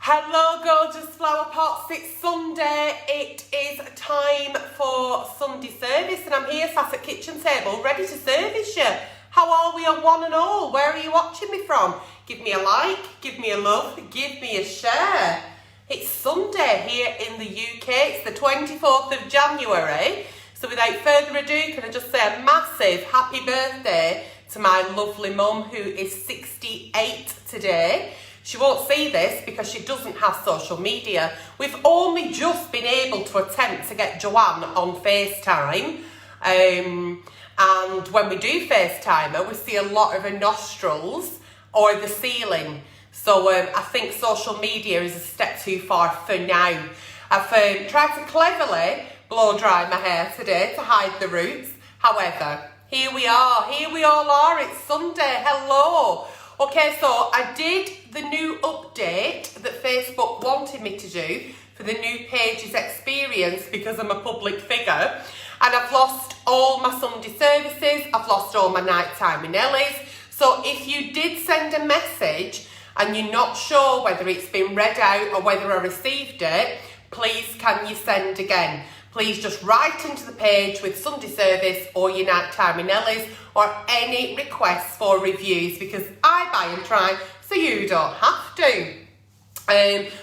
Hello gorgeous flower pots, it's Sunday, it is time for Sunday service and I'm here sat at kitchen table ready to service you. How are we on one and all? Where are you watching me from? Give me a like, give me a love, give me a share. It's Sunday here in the UK, it's the 24th of January. So without further ado, can I just say a massive happy birthday to my lovely mum who is 68 today. She won't see this because she doesn't have social media. We've only just been able to attempt to get Joanne on FaceTime. And when we do FaceTime her, we see a lot of her nostrils or the ceiling. So I think social media is a step too far for now. I've tried to cleverly blow dry my hair today to hide the roots. However, here we all are, it's Sunday, hello. Okay, so I did the new update that Facebook wanted me to do for the new page's experience because I'm a public figure. And I've lost all my Sunday services, I've lost all my nighttime with Nelly's. So if you did send a message and you're not sure whether it's been read out or whether I received it, please can you send again? Please just write into the page with Sunday service or your nighttime with Nelly's or any requests for reviews because I buy and try so you don't have to.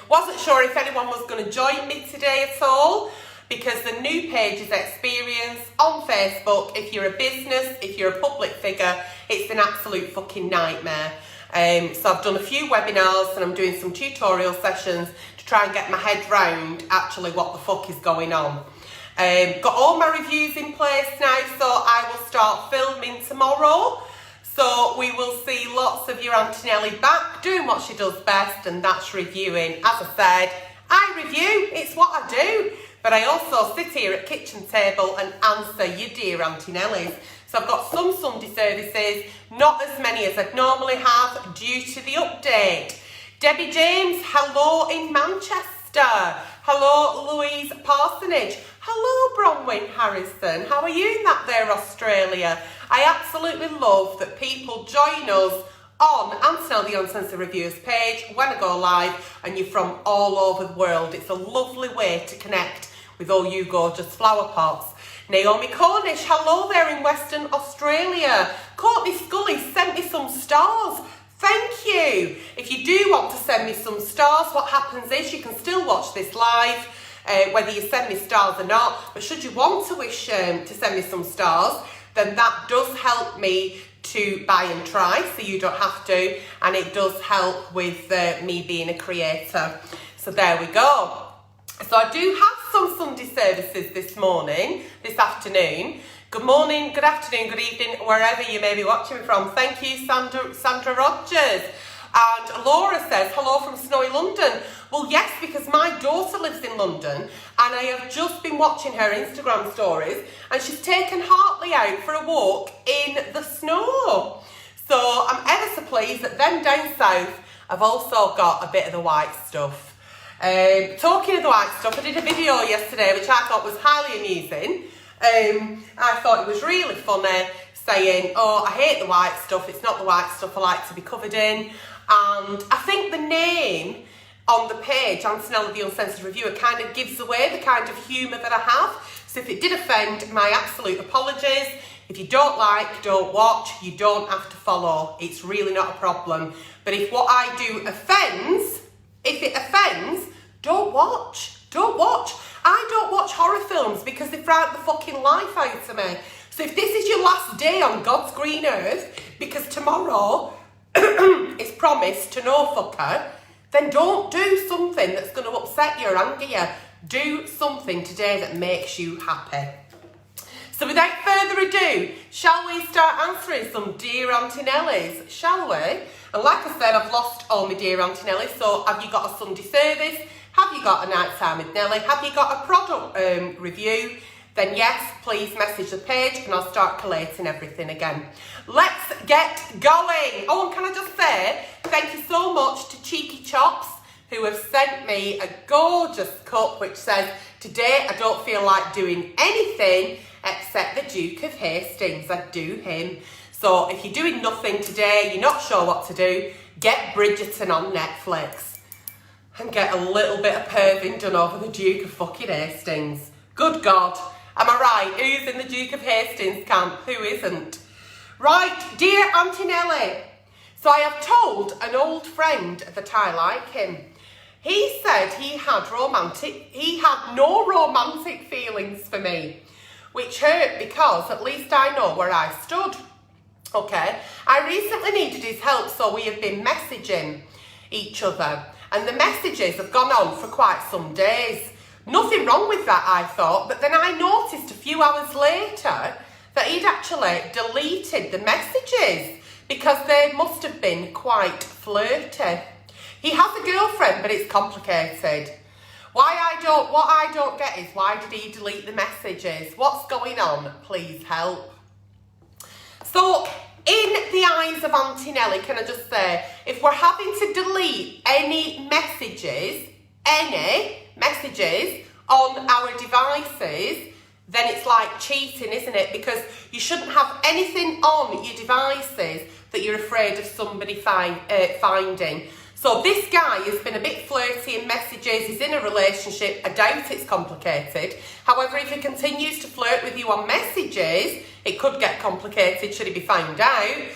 Wasn't sure if anyone was going to join me today at all because the new page's experience on Facebook, if you're a business, if you're a public figure, it's an absolute fucking nightmare. So I've done a few webinars and I'm doing some tutorial sessions to try and get my head round actually what the fuck is going on. Got all my reviews in place now, so I will start filming tomorrow. So we will see lots of your Aunty Nelly back doing what she does best, and that's reviewing. As I said, I review, it's what I do. But I also sit here at kitchen table and answer your dear Aunty Nellies. So I've got some Sunday services, not as many as I'd normally have due to the update. Debbie James, hello in Manchester. Hello Louise Parsonage. Hello Bronwyn Harrison. How are you in that there Australia? I absolutely love that people join us on Aunty Nelly the Uncensored Reviewers page when I go live and you're from all over the world. It's a lovely way to connect with all you gorgeous flower pots. Naomi Cornish, hello there in Western Australia. Courtney Scully sent me some stars. Thank you. If you do want to send me some stars, what happens is you can still watch this live, whether you send me stars or not. But should you want to wish to send me some stars, then that does help me to buy and try, so you don't have to. And it does help with me being a creator. So there we go. So I do have some Sunday services this afternoon. Good morning, good afternoon, good evening, wherever you may be watching me from. Thank you, Sandra Rogers. And Laura says, hello from snowy London. Well, yes, because my daughter lives in London and I have just been watching her Instagram stories and she's taken Hartley out for a walk in the snow. So I'm ever so pleased that them down south have also got a bit of the white stuff. Talking of the white stuff, I did a video yesterday which I thought was highly amusing. I thought it was really funny saying, oh, I hate the white stuff, it's not the white stuff I like to be covered in. And I think the name on the page, Aunty Nelly the Uncensored Reviewer, kind of gives away the kind of humour that I have. So if it did offend, my absolute apologies. If you don't like, don't watch, you don't have to follow. It's really not a problem. But if what I do offends, if it offends, don't watch. Don't watch. I don't watch horror films because they frighten the fucking life out of me. So if this is your last day on God's green earth, because tomorrow is promised to no fucker, then don't do something that's going to upset you or anger you. Do something today that makes you happy. So without further ado, shall we start answering some Dear Aunty Nellies, shall we? And like I said, I've lost all my Dear Aunty Nellies, so have you got a Sunday service? Have you got a nighttime with Nelly? Have you got a product review? Then yes, please message the page and I'll start collating everything again. Let's get going. Oh, and can I just say, thank you so much to Cheeky Chops who have sent me a gorgeous cup which says, today I don't feel like doing anything except the Duke of Hastings. I do him. So if you're doing nothing today, you're not sure what to do, get Bridgerton on Netflix. and get a little bit of perving done over the Duke of fucking Hastings. Good God. Am I right? Who's in the Duke of Hastings camp? Who isn't? Right, dear Aunty Nelly. So I have told an old friend that I like him. He said he had no romantic feelings for me, which hurt because at least I know where I stood. Okay, I recently needed his help, so we have been messaging each other, and the messages have gone on for quite some days. Nothing wrong with that, I thought, but then I noticed a few hours later that he'd actually deleted the messages because they must have been quite flirty. He has a girlfriend, but it's complicated. What I don't get is, why did he delete the messages? What's going on? Please help. So, in the eyes of Aunty Nelly, can I just say, if we're having to delete any messages on our devices, then it's like cheating, isn't it? Because you shouldn't have anything on your devices that you're afraid of somebody finding. So this guy has been a bit flirty in messages. He's in a relationship. I doubt it's complicated. However, if he continues to flirt with you on messages, it could get complicated should he be found out.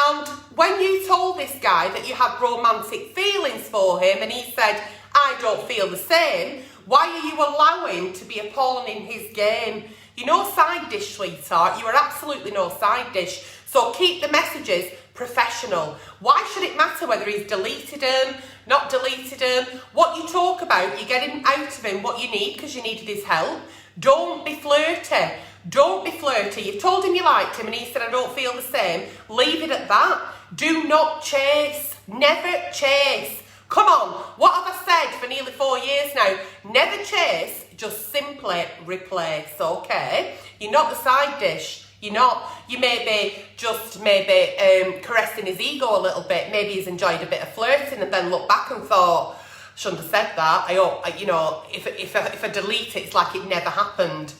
And when you told this guy that you had romantic feelings for him and he said, I don't feel the same, why are you allowing to be a pawn in his game? You're no side dish, sweetheart. You are absolutely no side dish. So keep the messages professional. Why should it matter whether he's deleted them, not deleted them? What you talk about, you're getting out of him what you need because you needed his help. Don't be flirty. Don't be flirty. You've told him you liked him and he said, I don't feel the same. Leave it at that. Do not chase. Never chase. Come on, what have I said for nearly 4 years now? Never chase, just simply replace, okay? You're not the side dish. You're not. You may be just caressing his ego a little bit. Maybe he's enjoyed a bit of flirting and then looked back and thought, shouldn't have said that. I hope, if I delete it, it's like it never happened.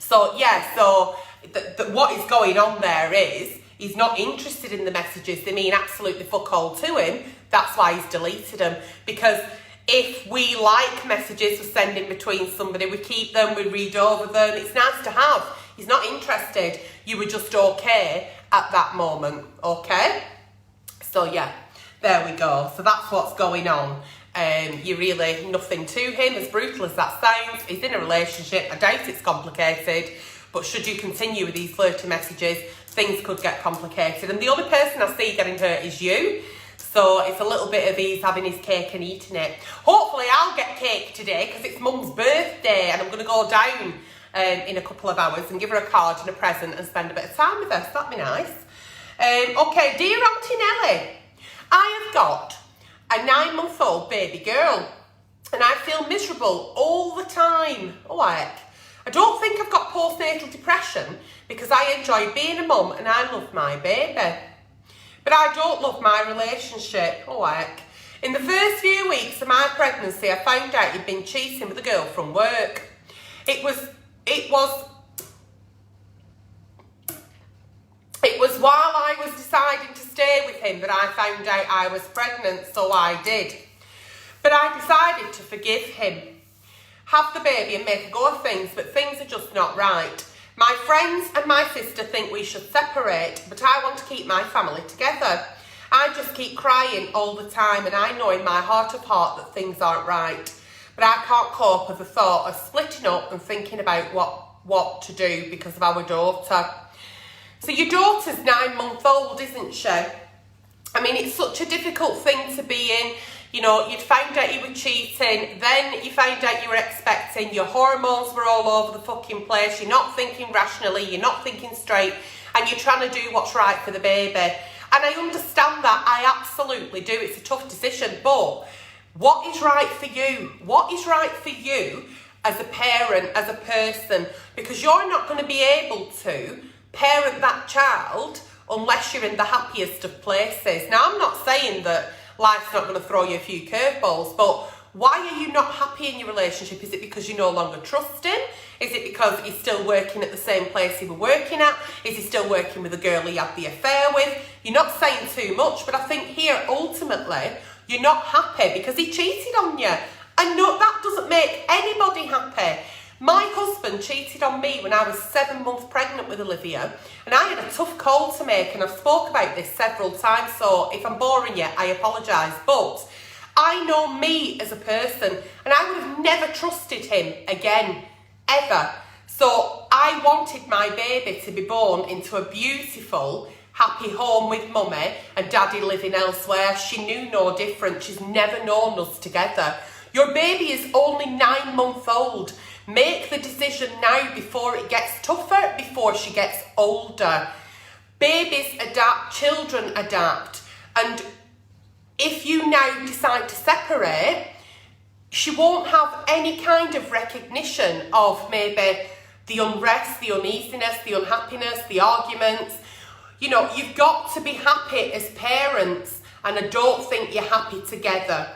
So, yeah, what is going on there is he's not interested in the messages. They mean absolutely fuck all to him. That's why he's deleted them. Because if we like messages we're sending between somebody, we keep them, we read over them. It's nice to have. He's not interested. You were just okay at that moment, okay? So, yeah, there we go. So that's what's going on. You're really nothing to him, as brutal as that sounds. He's in a relationship. I doubt it's complicated. But should you continue with these flirty messages, things could get complicated. And the only person I see getting hurt is you. So it's a little bit of he's having his cake and eating it. Hopefully I'll get cake today because it's Mum's birthday and I'm going to go down in a couple of hours and give her a card and a present and spend a bit of time with her. So that'd be nice. Okay, dear Aunty Nelly, I have got a 9-month-old baby girl and I feel miserable all the time. Oh, heck. I don't think I've got postnatal depression because I enjoy being a mum and I love my baby. But I don't love my relationship. Oh, heck. In the first few weeks of my pregnancy, I found out you'd been cheating with a girl from work. It was while I was deciding to stay with him that I found out I was pregnant, so I did. But I decided to forgive him, have the baby and make a go of things, but things are just not right. My friends and my sister think we should separate, but I want to keep my family together. I just keep crying all the time and I know in my heart of heart that things aren't right. But I can't cope with the thought of splitting up and thinking about what to do because of our daughter. So your daughter's 9-month-old, isn't she? I mean, it's such a difficult thing to be in. You know, you'd found out you were cheating, then you found out you were expecting, your hormones were all over the fucking place, you're not thinking rationally, you're not thinking straight, and you're trying to do what's right for the baby. And I understand that, I absolutely do, it's a tough decision, but what is right for you? What is right for you as a parent, as a person? Because you're not going to be able to parent that child unless you're in the happiest of places. Now, I'm not saying that life's not going to throw you a few curveballs, but why are you not happy in your relationship? Is it because you no longer trust him? Is it because he's still working at the same place he was working at? Is he still working with the girl he had the affair with? You're not saying too much, but I think here, ultimately, You're not happy because he cheated on you. And no, that doesn't make anybody happy. My husband cheated on me when I was 7 months pregnant with Olivia, and I had a tough call to make, and I've spoke about this several times, so if I'm boring you, I apologise. But I know me as a person, and I would have never trusted him again, ever. So I wanted my baby to be born into a beautiful, happy home with mummy and daddy living elsewhere. She knew no different. She's never known us together. Your baby is only 9 months old. Make the decision now before it gets tougher, before she gets older. Babies adapt, children adapt. And if you now decide to separate, she won't have any kind of recognition of maybe the unrest, the uneasiness, the unhappiness, the arguments. You know, you've got to be happy as parents, and I don't think you're happy together.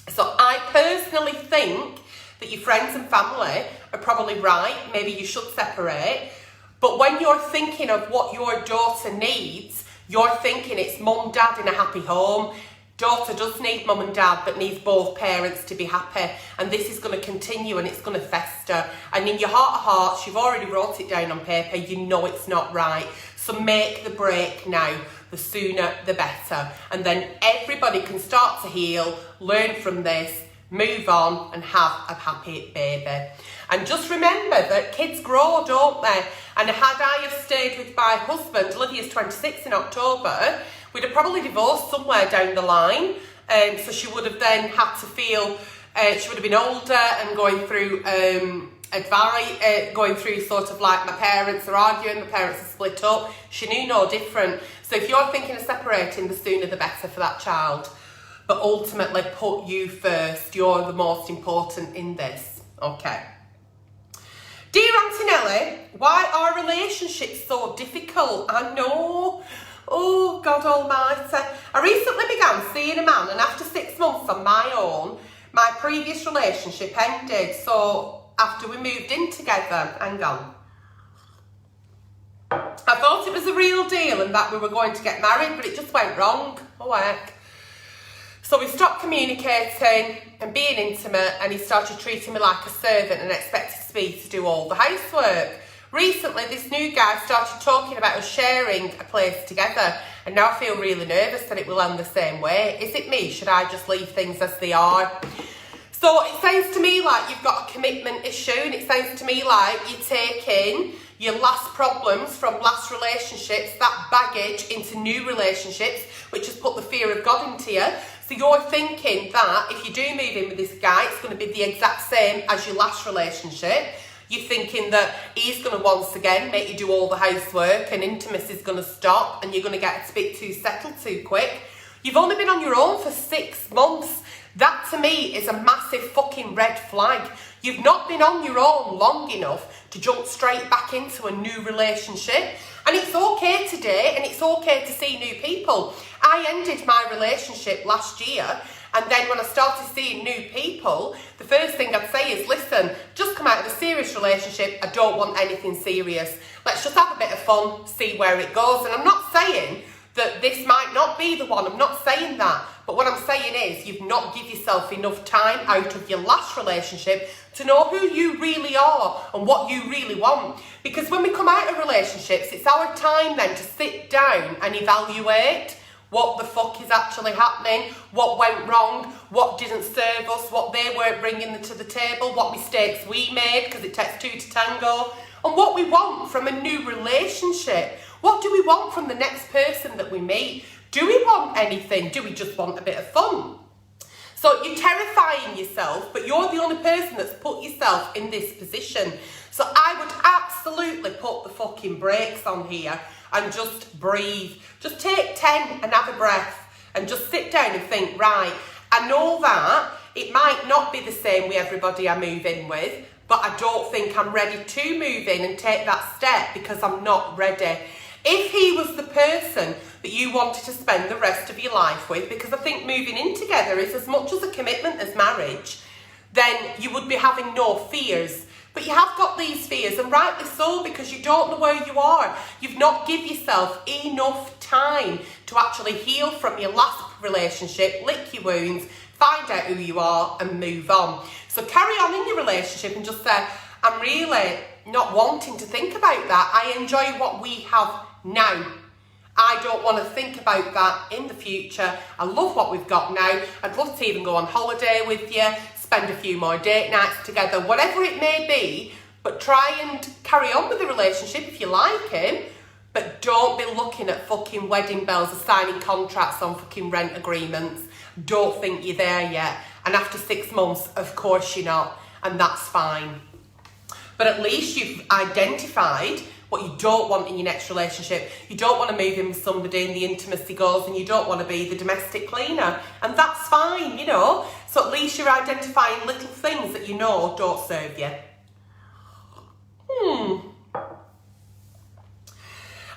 So I personally think that your friends and family are probably right. Maybe you should separate. But when you're thinking of what your daughter needs, you're thinking it's mum, dad in a happy home. Daughter does need mum and dad, but needs both parents to be happy. And this is going to continue and it's going to fester. And in your heart of hearts, you've already wrote it down on paper. You know it's not right. So make the break now. The sooner, the better. And then everybody can start to heal, learn from this, move on and have a happy baby. And just remember that kids grow, don't they? And had I have stayed with my husband, Olivia's 26 in October, we'd have probably divorced somewhere down the line. So she would have then had to feel, she would have been older and going through advice, going through sort of like my parents are arguing, my parents are split up. She knew no different. So if you're thinking of separating, the sooner the better for that child. But ultimately put you first. You're the most important in this. Okay. Dear Aunty Nelly, why are relationships so difficult? I know. Oh, God almighty. I recently began seeing a man, and after 6 months on my own, my previous relationship ended. So after we moved in together, hang on. I thought it was a real deal and that we were going to get married, but it just went wrong. Oh, heck. So we stopped communicating and being intimate, and he started treating me like a servant and expected me to do all the housework. Recently, this new guy started talking about us sharing a place together, and now I feel really nervous that it will end the same way. Is it me? Should I just leave things as they are? So it sounds to me like you've got a commitment issue, and it sounds to me like you're taking your last problems from last relationships, that baggage into new relationships, which has put the fear of God into you. So you're thinking that if you do move in with this guy, it's going to be the exact same as your last relationship. You're thinking that he's going to once again make you do all the housework and intimacy is going to stop and you're going to get a bit too settled too quick. You've only been on your own for 6 months. That to me is a massive fucking red flag. You've not been on your own long enough to jump straight back into a new relationship. And it's okay to date and it's okay to see new people. I ended my relationship last year, and then when I started seeing new people, the first thing I'd say is, listen, just come out of a serious relationship. I don't want anything serious. Let's just have a bit of fun, see where it goes. And I'm not saying that this might not be the one. I'm not saying that. But what I'm saying is you've not given yourself enough time out of your last relationship to know who you really are and what you really want. Because when we come out of relationships, it's our time then to sit down and evaluate what the fuck is actually happening, what went wrong, what didn't serve us, what they weren't bringing to the table, what mistakes we made, because it takes two to tango, and what we want from a new relationship. What do we want from the next person that we meet? Do we want anything? Do we just want a bit of fun? So you're terrifying yourself, but you're the only person that's put yourself in this position. So I would absolutely put the fucking brakes on here and just breathe. Just take 10 and have a breath and just sit down and think, right, I know that it might not be the same with everybody I move in with, but I don't think I'm ready to move in and take that step because I'm not ready. If he was the person that you wanted to spend the rest of your life with, because I think moving in together is as much as a commitment as marriage, then you would be having no fears. But you have got these fears, and rightly so, because you don't know where you are. You've not given yourself enough time to actually heal from your last relationship, lick your wounds, find out who you are and move on. So carry on in your relationship and just say, I'm really not wanting to think about that. I enjoy what we have now. I don't want to think about that in the future. I love what we've got now. I'd love to even go on holiday with you, spend a few more date nights together, whatever it may be, but try and carry on with the relationship if you like him, but don't be looking at fucking wedding bells or signing contracts on fucking rent agreements. Don't think you're there yet. And after 6 months, of course you're not, and that's fine. But at least you've identified what you don't want in your next relationship. You don't want to move in with somebody and the intimacy goes, and you don't want to be the domestic cleaner. And that's fine, you know. So at least you're identifying little things that you know don't serve you.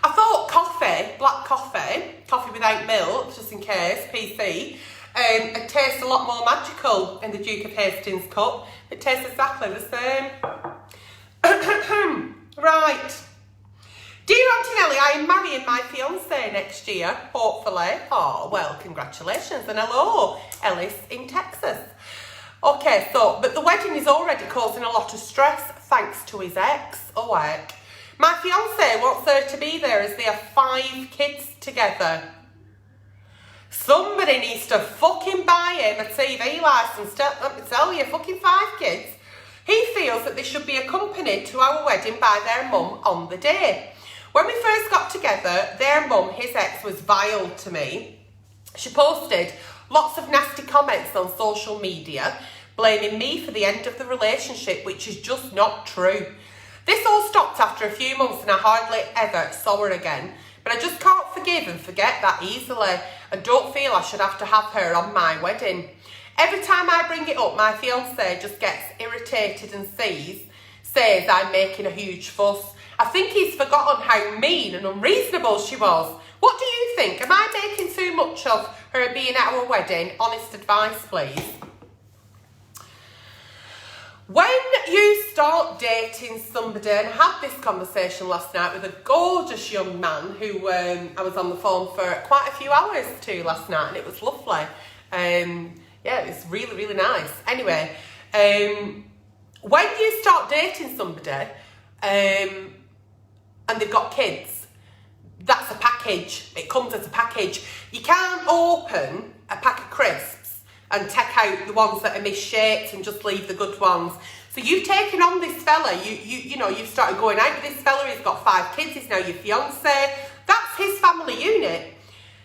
I thought black coffee without milk, just in case, PC, it tastes a lot more magical in the Duke of Hastings cup. It tastes exactly the same. Right. Dear Aunty Nelly, I am marrying my fiancé next year, hopefully. Oh, well, congratulations and hello, Ellis in Texas. Okay, but the wedding is already causing a lot of stress thanks to his ex. Oh, heck. My fiancé wants her to be there as they have 5 kids together. Somebody needs to fucking buy him a TV licence. Let me tell you, fucking 5 kids. He feels that they should be accompanied to our wedding by their mum on the day. When we first got together, their mum, his ex, was vile to me. She posted lots of nasty comments on social media, blaming me for the end of the relationship, which is just not true. This all stopped after a few months and I hardly ever saw her again. But I just can't forgive and forget that easily and don't feel I should have to have her on my wedding. Every time I bring it up, my fiancé just gets irritated and says I'm making a huge fuss. I think he's forgotten how mean and unreasonable she was. What do you think? Am I making too much of her being at our wedding? Honest advice, please. When you start dating somebody, and I had this conversation last night with a gorgeous young man who I was on the phone for quite a few hours to last night, and it was lovely. Yeah, it was really, really nice. Anyway, when you start dating somebody and they've got kids, that's a package. It comes as a package. You can't open a pack of crisps and take out the ones that are misshaped and just leave the good ones. So you've taken on this fella, you know, you've started going out with this fella, he's got 5 kids, he's now your fiancé. That's his family unit.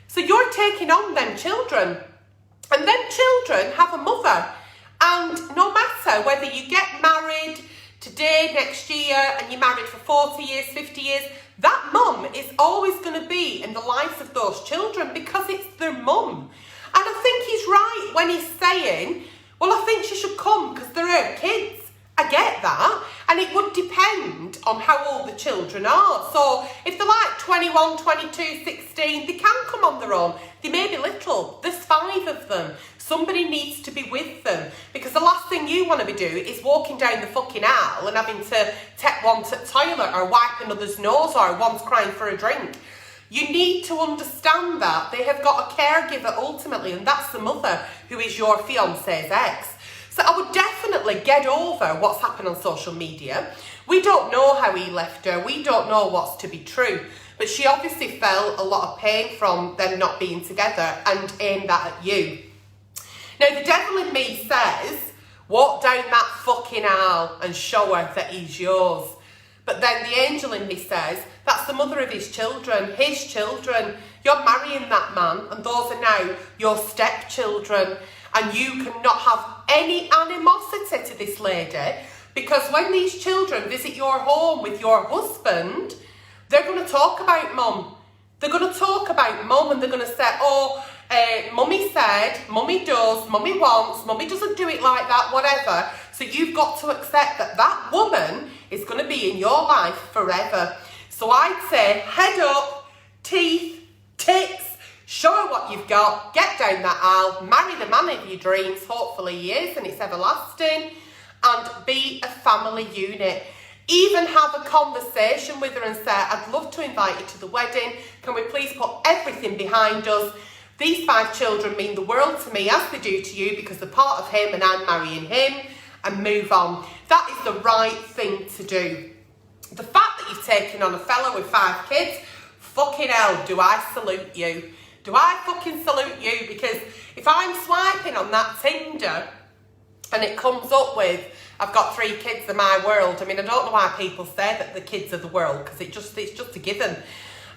So you're taking on them children. And them children have a mother. And no matter whether you get married today, next year, and you're married for 40 years, 50 years, that mum is always going to be in the lives of those children because it's their mum. And I think he's right when he's saying, well, I think she should come because they're her kids. I get that. And it would depend on how old the children are. So if they're like 21, 22, 16, they can come on their own. They may be little. There's 5 of them. Somebody needs to be with them. Because the last thing you want to be doing is walking down the fucking aisle and having to take one to the toilet or wipe another's nose or one's crying for a drink. You need to understand that they have got a caregiver ultimately, and that's the mother who is your fiancé's ex. So I would definitely get over what's happened on social media. We don't know how he left her. We don't know what's to be true. But she obviously felt a lot of pain from them not being together and aimed that at you. Now, the devil in me says, walk down that fucking aisle and show her that he's yours. But then the angel in me says, that's the mother of his children, his children. You're marrying that man, and those are now your stepchildren. And you cannot have any animosity to this lady, because when these children visit your home with your husband, they're going to talk about mum. They're going to talk about mum, and they're going to say, oh, mummy said, mummy does, mummy wants, mummy doesn't do it like that, whatever. So you've got to accept that that woman is going to be in your life forever. So I'd say head up, teeth, tits, show her what you've got, get down that aisle, marry the man of your dreams, hopefully he is and it's everlasting, and be a family unit. Even have a conversation with her and say, I'd love to invite you to the wedding. Can we please put everything behind us? These 5 children mean the world to me, as they do to you, because they're part of him and I'm marrying him, and move on. That is the right thing to do. The fact that you've taken on a fella with 5 kids, fucking hell, do I salute you. Do I fucking salute you? Because if I'm swiping on that Tinder and it comes up with, I've got 3 kids in my world. I mean, I don't know why people say that the kids are the world, because it's just a given.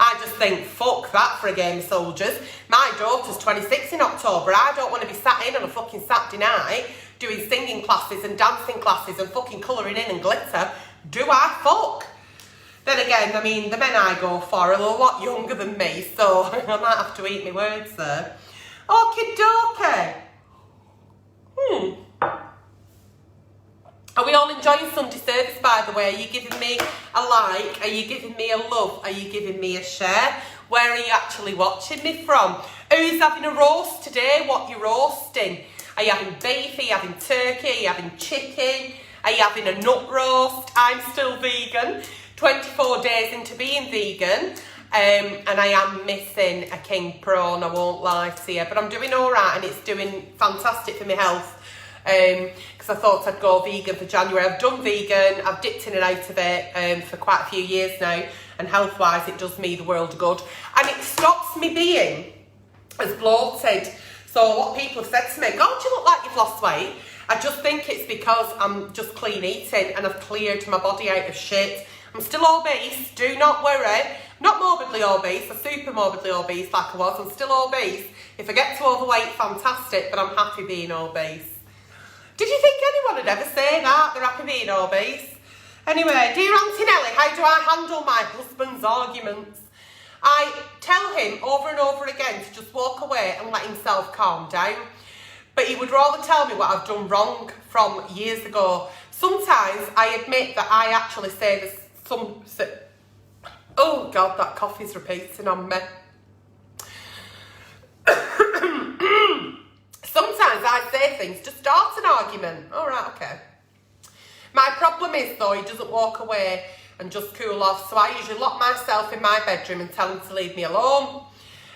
I just think, fuck that for a game of soldiers. My daughter's 26 in October. I don't want to be sat in on a fucking Saturday night doing singing classes and dancing classes and fucking colouring in and glitter. Do I fuck? Then again, I mean, the men I go for are a lot younger than me, so I might have to eat my words there. Okie dokie. Are we all enjoying Sunday service, by the way? Are you giving me a like? Are you giving me a love? Are you giving me a share? Where are you actually watching me from? Who's having a roast today? What you roasting? Are you having beef? Are you having turkey? Are you having chicken? Are you having a nut roast? I'm still vegan. 24 days into being vegan. And I am missing a king prawn, I won't lie to you. But I'm doing all right, and it's doing fantastic for my health. Because I thought I'd go vegan for January. I've done vegan, I've dipped in and out of it for quite a few years now, and health wise it does me the world of good, and it stops me being as bloated. So what people have said to me, God, you look like you've lost weight. I just think it's because I'm just clean eating and I've cleared my body out of shit. I'm still obese, do not worry. Not morbidly obese, I'm super morbidly obese like I was. I'm still obese. If I get to overweight, fantastic, but I'm happy being obese. Did you think anyone would ever say that? They're happy being obese? Anyway, dear Aunty Nelly, how do I handle my husband's arguments? I tell him over and over again to just walk away and let himself calm down. But he would rather tell me what I've done wrong from years ago. Sometimes I admit that I actually say this. Oh God, that coffee's repeating on me. Sometimes I say things to start an argument. All right, okay. My problem is, though, he doesn't walk away and just cool off, so I usually lock myself in my bedroom and tell him to leave me alone.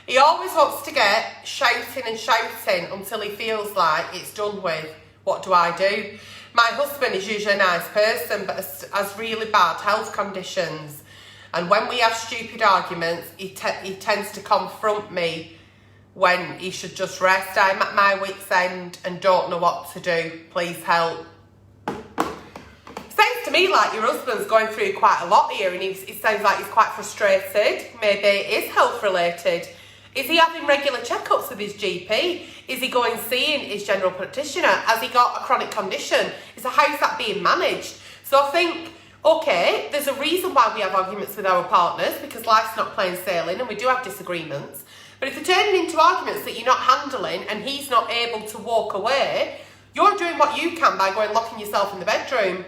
He always wants to get shouting and shouting until he feels like it's done with. What do I do? My husband is usually a nice person, but has really bad health conditions. And when we have stupid arguments, he tends to confront me when he should just rest. I'm at my wit's end and don't know what to do. Please help. Sounds to me like your husband's going through quite a lot here, and he sounds like he's quite frustrated. Maybe it is health related. Is he having regular checkups with his GP? Is he going seeing his general practitioner? Has he got a chronic condition? How's that being managed? So I think, okay, there's a reason why we have arguments with our partners, because life's not plain sailing and we do have disagreements. But if they're turning into arguments that you're not handling and he's not able to walk away, you're doing what you can by going locking yourself in the bedroom,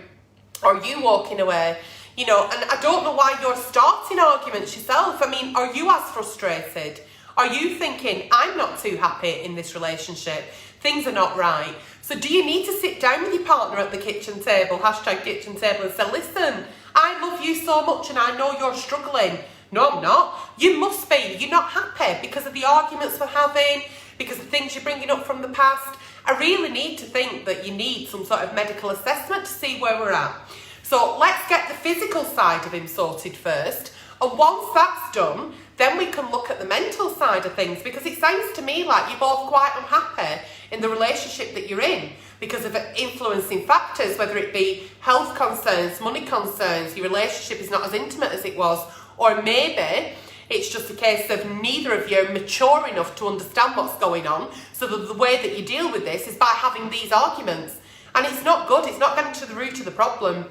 or you walking away. You know, and I don't know why you're starting arguments yourself. I mean, are you as frustrated? Are you thinking, I'm not too happy in this relationship, things are not right? So do you need to sit down with your partner at the kitchen table, #kitchen table, and say, listen, I love you so much and I know you're struggling. No, I'm not. You must be. You're not happy because of the arguments we're having, because of things you're bringing up from the past. I really need to think that you need some sort of medical assessment to see where we're at. So let's get the physical side of him sorted first. And once that's done, then we can look at the mental side of things, because it sounds to me like you're both quite unhappy in the relationship that you're in because of influencing factors, whether it be health concerns, money concerns, your relationship is not as intimate as it was, or maybe it's just a case of neither of you are mature enough to understand what's going on, so that the way that you deal with this is by having these arguments. And it's not good, it's not getting to the root of the problem.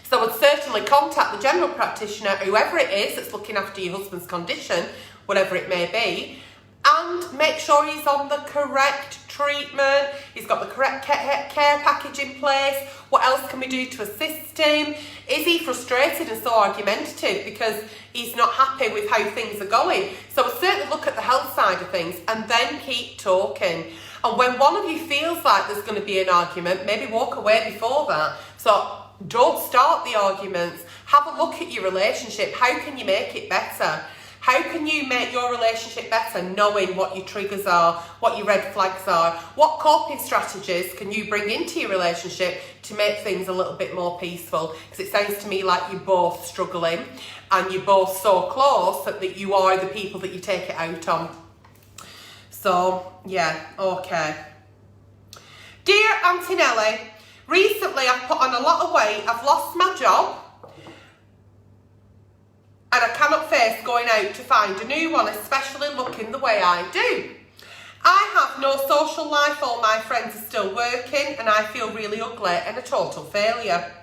So I would certainly contact the general practitioner, whoever it is that's looking after your husband's condition, whatever it may be, and make sure he's on the correct treatment, he's got the correct care package in place. What else can we do to assist him? Is he frustrated and so argumentative because he's not happy with how things are going? So we'll certainly look at the health side of things and then keep talking. And when one of you feels like there's going to be an argument, maybe walk away before that. So don't start the arguments. Have a look at your relationship. How can you make it better? How can you make your relationship better knowing what your triggers are, what your red flags are? What coping strategies can you bring into your relationship to make things a little bit more peaceful? Because it sounds to me like you're both struggling and you're both so close that you are the people that you take it out on. So, yeah, okay. Dear Aunty Nelly, recently I've put on a lot of weight, I've lost my job, and I cannot face going out to find a new one, especially looking the way I do. I have no social life, all my friends are still working, and I feel really ugly and a total failure.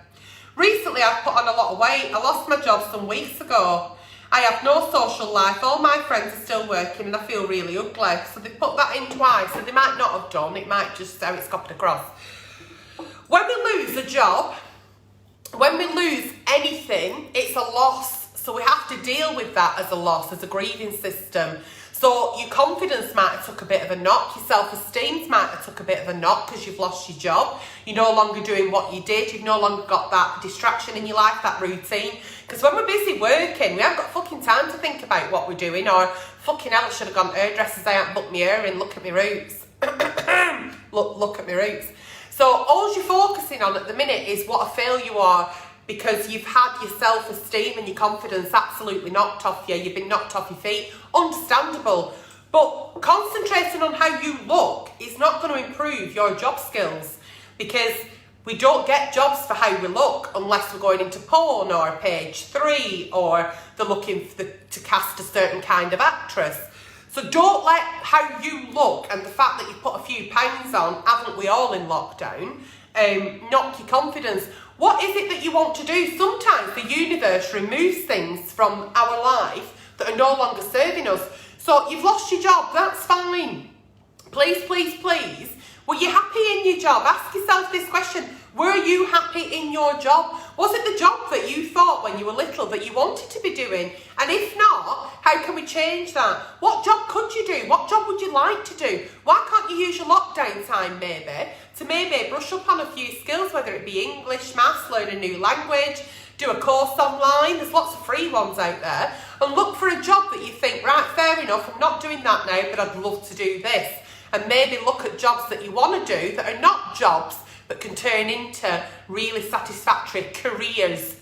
Recently I've put on a lot of weight, I lost my job some weeks ago. I have no social life, all my friends are still working, and I feel really ugly. So they put that in twice, so they might not have done, it might just how it's copied across. When we lose a job, when we lose anything, it's a loss. So we have to deal with that as a loss, as a grieving system. So your confidence might have took a bit of a knock, your self-esteem might have took a bit of a knock because you've lost your job. You're no longer doing what you did, you've no longer got that distraction in your life, that routine. Because when we're busy working, we haven't got fucking time to think about what we're doing, or fucking hell, I should have gone to hairdressers, I haven't booked my hair in, look at my roots. look at my roots. So all you're focusing on at the minute is what a fail you are, because you've had your self-esteem and your confidence absolutely knocked off you. You've been knocked off your feet. Understandable. But concentrating on how you look is not going to improve your job skills, because we don't get jobs for how we look unless we're going into porn or page 3 or they're looking for to cast a certain kind of actress. So don't let how you look and the fact that you put a few pounds on, haven't we all in lockdown, knock your confidence. What is it that you want to do? Sometimes the universe removes things from our life that are no longer serving us. So you've lost your job, that's fine. Please, please, please. Were you happy in your job? Ask yourself this question. Were you happy in your job? Was it the job that you thought when you were little that you wanted to be doing? And if not, how can we change that? What job could you do? What job would you like to do? Why can't you use your lockdown time to maybe brush up on a few skills, whether it be English, maths, learn a new language, do a course online, there's lots of free ones out there, and look for a job that you think, right, fair enough, I'm not doing that now, but I'd love to do this. And maybe look at jobs that you want to do that are not jobs but can turn into really satisfactory careers.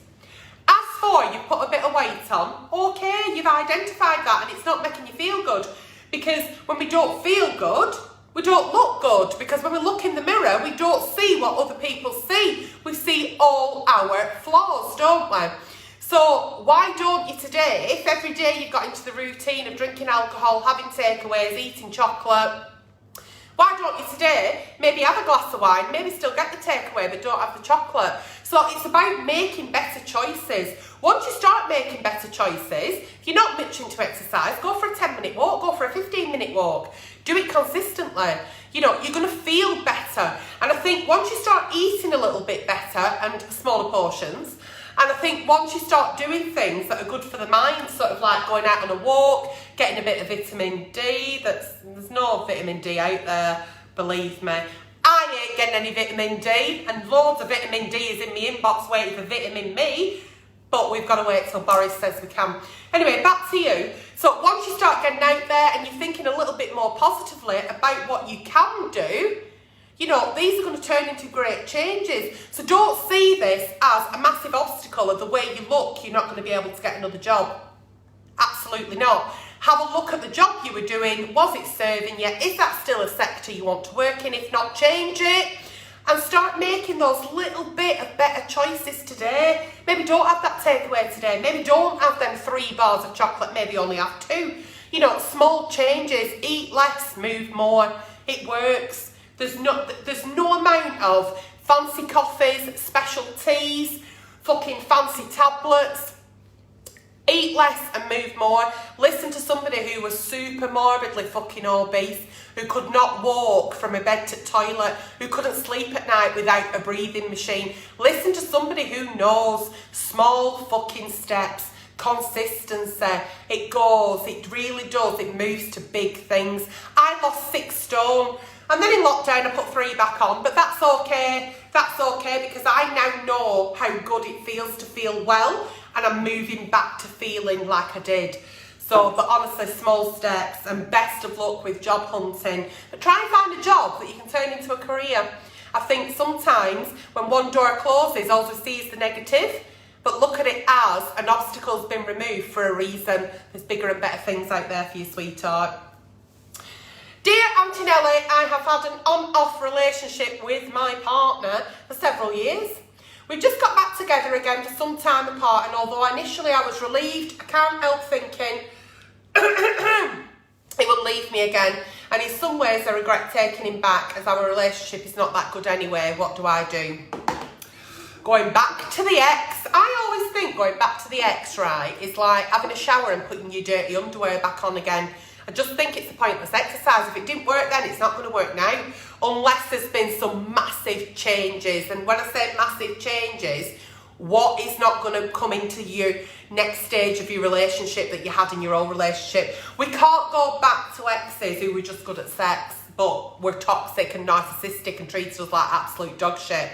As for you've put a bit of weight on, okay, you've identified that and it's not making you feel good, because when we don't feel good, we don't look good, because when we look in the mirror, we don't see what other people see. We see all our flaws, don't we? So why don't you today, if every day you've got into the routine of drinking alcohol, having takeaways, eating chocolate, why don't you today maybe have a glass of wine, maybe still get the takeaway but don't have the chocolate? So it's about making better choices. Once you start making better choices, if you're not much into exercise, go for a 10-minute walk, go for a 15-minute walk. Do it consistently. You know, you're going to feel better. And I think once you start eating a little bit better and smaller portions, and I think once you start doing things that are good for the mind, sort of like going out on a walk, getting a bit of vitamin D, there's no vitamin D out there, believe me. I ain't getting any vitamin D, and loads of vitamin D is in my inbox waiting for vitamin me, but we've got to wait till Boris says we can. Anyway, back to you. So once you start getting out there and you're thinking a little bit more positively about what you can do, you know, these are going to turn into great changes. So don't see this as a massive obstacle of the way you look, you're not going to be able to get another job. Absolutely not. Have a look at the job you were doing. Was it serving you? Is that still a sector you want to work in? If not, change it. And start making those little bit of better choices today. Maybe don't have that takeaway today. Maybe don't have them 3 bars of chocolate. Maybe only have 2. You know, small changes. Eat less, move more. It works. There's no amount of fancy coffees, special teas, fucking fancy tablets. Eat less and move more. Listen to somebody who was super morbidly fucking obese, who could not walk from a bed to toilet, who couldn't sleep at night without a breathing machine. Listen to somebody who knows small fucking steps, consistency. It goes, it really does, it moves to big things. I lost 6 stone. And then in lockdown I put 3 back on, but that's okay. That's okay, because I now know how good it feels to feel well, and I'm moving back to feeling like I did. So, but honestly, small steps, and best of luck with job hunting. But try and find a job that you can turn into a career. I think sometimes when one door closes, all we see is the negative, but look at it as an obstacle's been removed for a reason. There's bigger and better things out there for you, sweetheart. Dear Aunty Nelly, I have had an on-off relationship with my partner for several years. We've just got back together again for some time apart, and although initially I was relieved, I can't help thinking he would leave me again. And in some ways I regret taking him back, as our relationship is not that good anyway. What do I do? Going back to the ex. I always think going back to the ex, right, is like having a shower and putting your dirty underwear back on again. I just think it's a pointless exercise. If it didn't work then, it's not going to work now, unless there's been some massive changes. And when I say massive changes, what is not going to come into your next stage of your relationship that you had in your old relationship? We can't go back to exes who were just good at sex, but were toxic and narcissistic and treated us like absolute dog shit.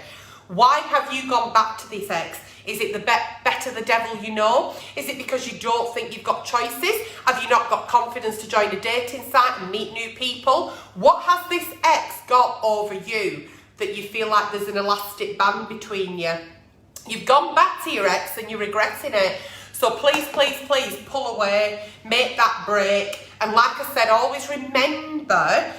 Why have you gone back to this ex? Is it the better the devil you know? Is it because you don't think you've got choices? Have you not got confidence to join a dating site and meet new people? What has this ex got over you that you feel like there's an elastic band between you? You've gone back to your ex and you're regretting it. So please, please, please pull away, make that break. And like I said, always remember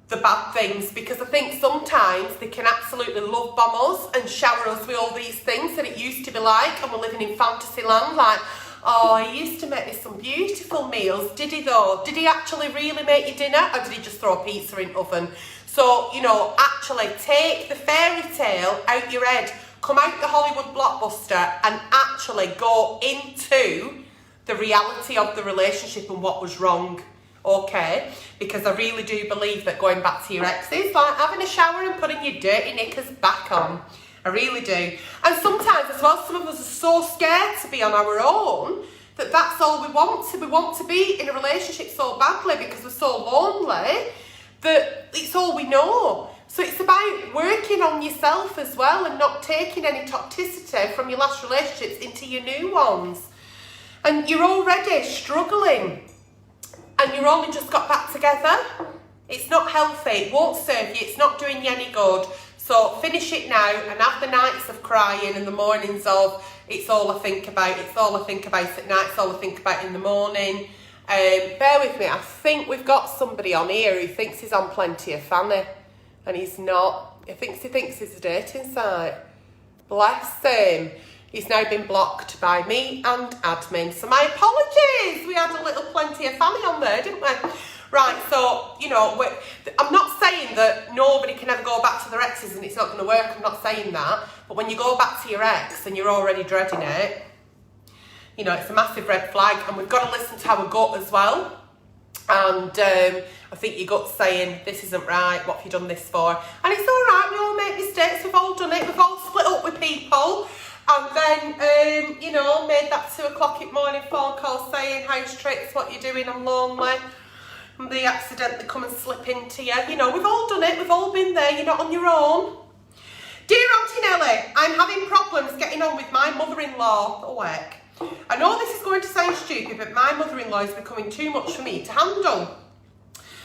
the bad things, because I think sometimes they can absolutely love bomb us and shower us with all these things that it used to be like, and we're living in fantasy land, like, oh, he used to make me some beautiful meals, did he though? Did he actually really make you dinner, or did he just throw pizza in the oven? So, you know, actually take the fairy tale out your head, come out the Hollywood blockbuster and actually go into the reality of the relationship and what was wrong. Okay, because I really do believe that going back to your ex is like having a shower and putting your dirty knickers back on. I really do. And sometimes as well, some of us are so scared to be on our own that that's all we want to. We want to be in a relationship so badly because we're so lonely that it's all we know. So it's about working on yourself as well and not taking any toxicity from your last relationships into your new ones. And you're already struggling, and you're only just got back together. It's not healthy, it won't serve you, it's not doing you any good. So finish it now and have the nights of crying and the mornings of, it's all I think about, it's all I think about at night, it's all I think about in the morning. Bear with me, I think we've got somebody on here who thinks he's on Plenty of Fanny, and he's not. He thinks it's a dating site. Bless him. He's now been blocked by me and admin. So my apologies. We had a little Plenty of Fanny on there, didn't we? Right, so, you know, I'm not saying that nobody can ever go back to their exes and it's not going to work. I'm not saying that. But when you go back to your ex and you're already dreading it, you know, it's a massive red flag. And we've got to listen to our gut as well. And I think your gut's saying, this isn't right, what have you done this for? And it's all right, we all make mistakes, we've all done it, we've all split up with people. And then, you know, made that 2 o'clock in the morning phone call saying, how's tricks, what you doing, I'm lonely. And they accidentally come and slip into you. You know, we've all done it, we've all been there, you're not on your own. Dear Aunty Nelly, I'm having problems getting on with my mother-in-law. Oh, heck. I know this is going to sound stupid, but my mother-in-law is becoming too much for me to handle.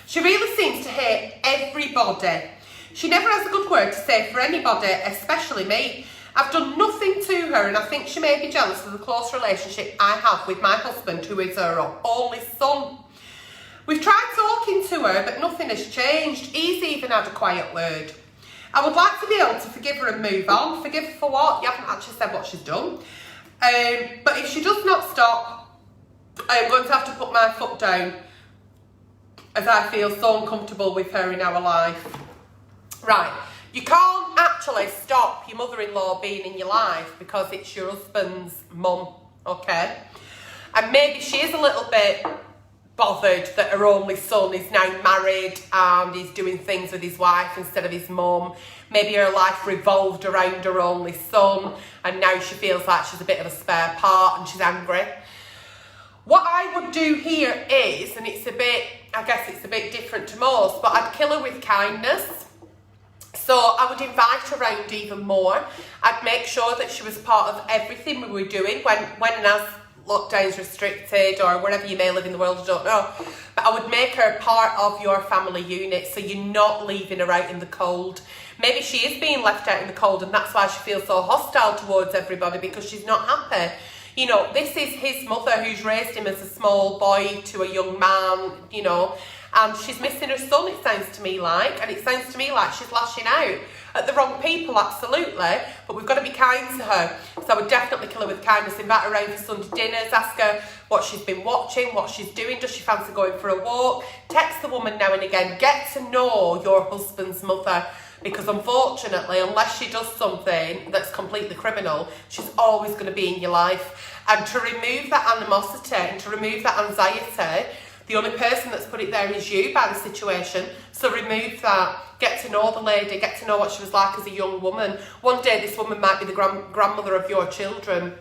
She really seems to hate everybody. She never has a good word to say for anybody, especially me. I've done nothing to her, and I think she may be jealous of the close relationship I have with my husband, who is her only son. We've tried talking to her, but nothing has changed. He's even had a quiet word. I would like to be able to forgive her and move on. Forgive her for what? You haven't actually said what she's done. But if she does not stop, I'm going to have to put my foot down, as I feel so uncomfortable with her in our life. Right. You can't actually stop your mother-in-law being in your life because it's your husband's mum, okay? And maybe she is a little bit bothered that her only son is now married and he's doing things with his wife instead of his mum. Maybe her life revolved around her only son and now she feels like she's a bit of a spare part and she's angry. What I would do here is, and it's a bit, I guess it's a bit different to most, but I'd kill her with kindness. So I would invite her around even more. I'd make sure that she was part of everything we were doing when and as lockdown's restricted or wherever you may live in the world, I don't know. But I would make her part of your family unit so you're not leaving her out in the cold. Maybe she is being left out in the cold and that's why she feels so hostile towards everybody, because she's not happy. You know, this is his mother who's raised him as a small boy to a young man, you know, and she's missing her son, it sounds to me like, and it sounds to me like she's lashing out at the wrong people, absolutely, but we've got to be kind to her. So I would definitely kill her with kindness, invite her around for Sunday dinners, ask her what she's been watching, what she's doing, does she fancy going for a walk, text the woman now and again, get to know your husband's mother. Because unfortunately, unless she does something that's completely criminal, she's always going to be in your life. And to remove that animosity and to remove that anxiety, the only person that's put it there is you by the situation. So remove that. Get to know the lady. Get to know what she was like as a young woman. One day this woman might be the grandmother of your children.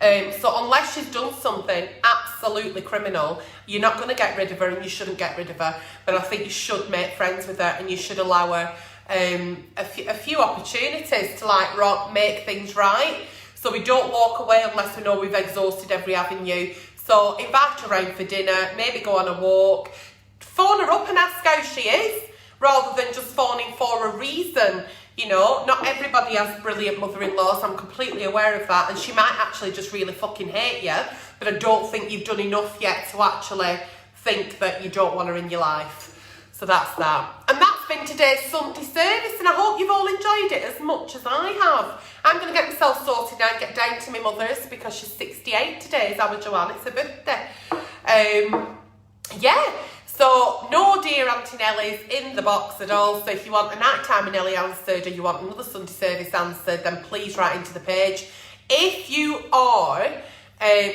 So unless she's done something absolutely criminal, you're not going to get rid of her, and you shouldn't get rid of her. But I think you should make friends with her, and you should allow her a few opportunities to like make things right. So we don't walk away unless we know we've exhausted every avenue. So invite her around for dinner, maybe go on a walk, phone her up and ask how she is, rather than just phoning for a reason. You know, not everybody has brilliant mother-in-laws, I'm completely aware of that, and she might actually just really fucking hate you, but I don't think you've done enough yet to actually think that you don't want her in your life. So that's that. And that's been today's Sunday service, and I hope you've all enjoyed it as much as I have. I'm going to get myself sorted now and get down to my mother's because she's 68 today, is our Joanne, it's her birthday. Yeah. So, no dear Aunty Nelly's in the box at all. So if you want a nighttime with Nelly answered or you want another Sunday service answered, then please write into the page. If you are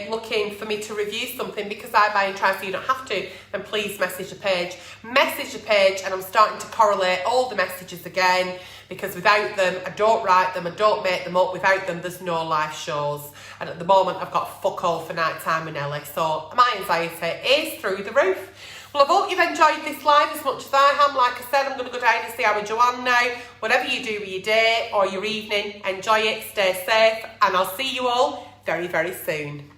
looking for me to review something, because I buy and try so you don't have to, then please message the page. Message the page, and I'm starting to correlate all the messages again, because without them, I don't write them, I don't make them up. Without them, there's no live shows. And at the moment, I've got fuck all for nighttime with Nelly. So my anxiety is through the roof. Well, I hope you've enjoyed this live as much as I have. Like I said, I'm going to go down and see our Joanne now. Whatever you do with your day or your evening, enjoy it, stay safe, and I'll see you all very, very soon.